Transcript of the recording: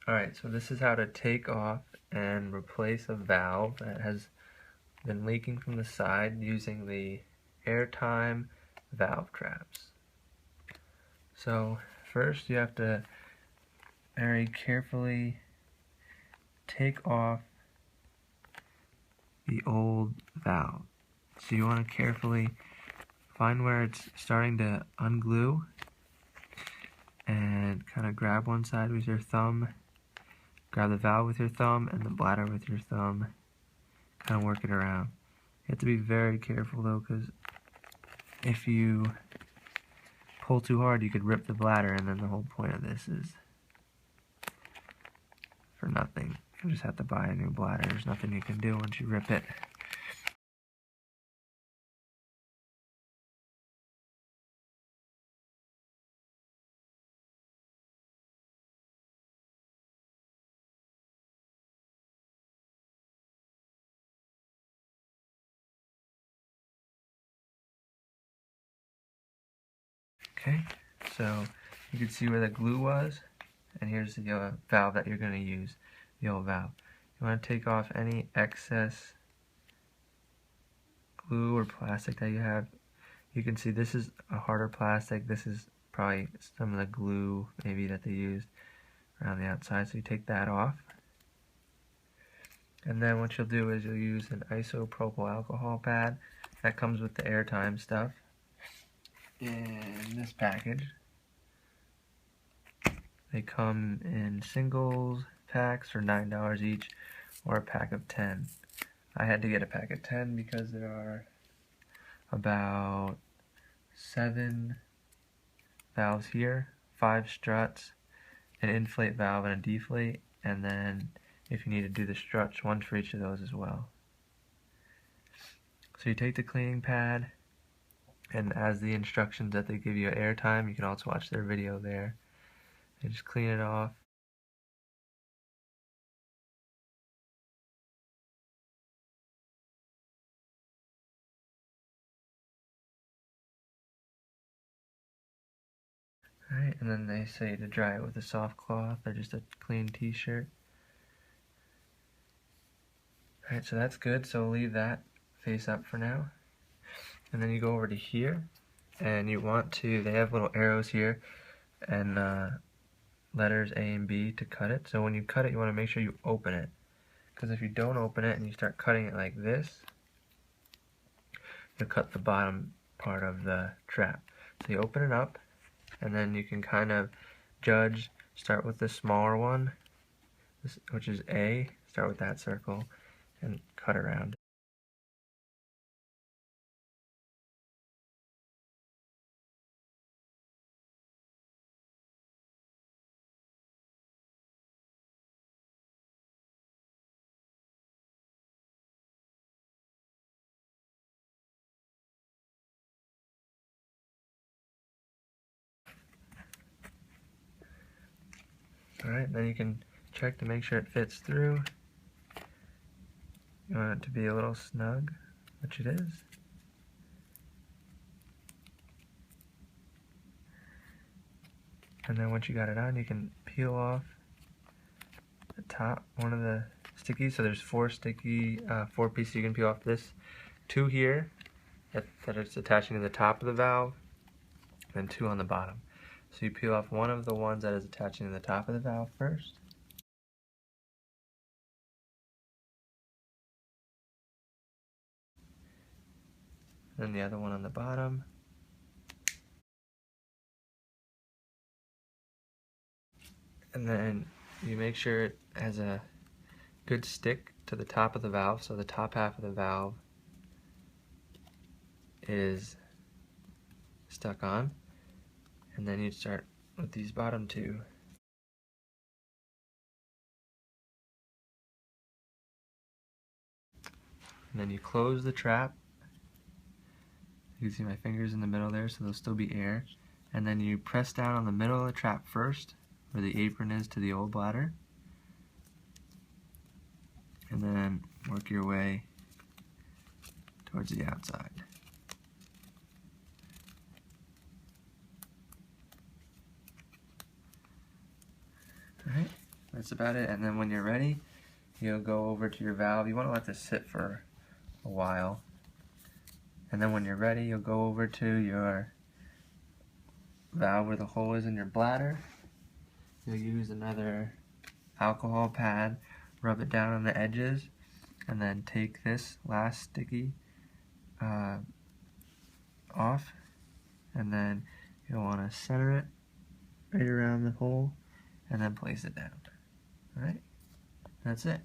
Alright, so this is how to take off and replace a valve that has been leaking from the side using the Airtime Valve Traps. So first you have to very carefully take off the old valve. So you want to carefully find where it's starting to unglue and kind of grab one side with your thumb. Grab the valve with your thumb and the bladder with your thumb. Kind of work it around. You have to be very careful though, because if you pull too hard, you could rip the bladder, and then the whole point of this is for nothing. You just have to buy a new bladder. There's nothing you can do once you rip it. Okay, so you can see where the glue was, and here's the valve that you're going to use, the old valve. You want to take off any excess glue or plastic that you have. You can see this is a harder plastic. This is probably some of the glue maybe that they used around the outside, so you take that off. And then what you'll do is you'll use an isopropyl alcohol pad that comes with the Airtime stuff in this package. They come in singles packs for $9 each, or a pack of 10. I had to get a pack of 10 because there are about 7 valves here, 5 struts, an inflate valve and a deflate, and then if you need to do the struts, one for each of those as well. So you take the cleaning pad, and as the instructions that they give you at Airtime, you can also watch their video there. And just clean it off. Alright, and then they say to dry it with a soft cloth or just a clean t-shirt. Alright, so that's good, so we'll leave that face up for now. And then you go over to here, and you want to, they have little arrows here, and letters A and B to cut it. So when you cut it, you want to make sure you open it. Because if you don't open it and you start cutting it like this, you'll cut the bottom part of the trap. So you open it up, and then you can kind of judge, start with the smaller one, which is A, start with that circle, and cut around. Alright, then you can check to make sure it fits through. You want it to be a little snug, which it is. And then once you got it on, you can peel off the top, one of the stickies. So there's 4 pieces you can peel off this. 2 here that it's attaching to the top of the valve, and 2 on the bottom. So you peel off one of the ones that is attaching to the top of the valve first. Then the other one on the bottom. And then you make sure it has a good stick to the top of the valve, so the top half of the valve is stuck on. And then you start with these bottom 2. And then you close the trap. You can see my fingers in the middle there, so there'll still be air. And then you press down on the middle of the trap first, where the apron is to the old bladder. And then work your way towards the outside. Alright, That's about it. And then when you're ready, you'll go over to your valve. You want to let this sit for a while. And then when you're ready, you'll go over to your valve where the hole is in your bladder. You'll use another alcohol pad, rub it down on the edges, and then take this last sticky off, and then you'll want to center it right around the hole and then place it down. Alright, that's it.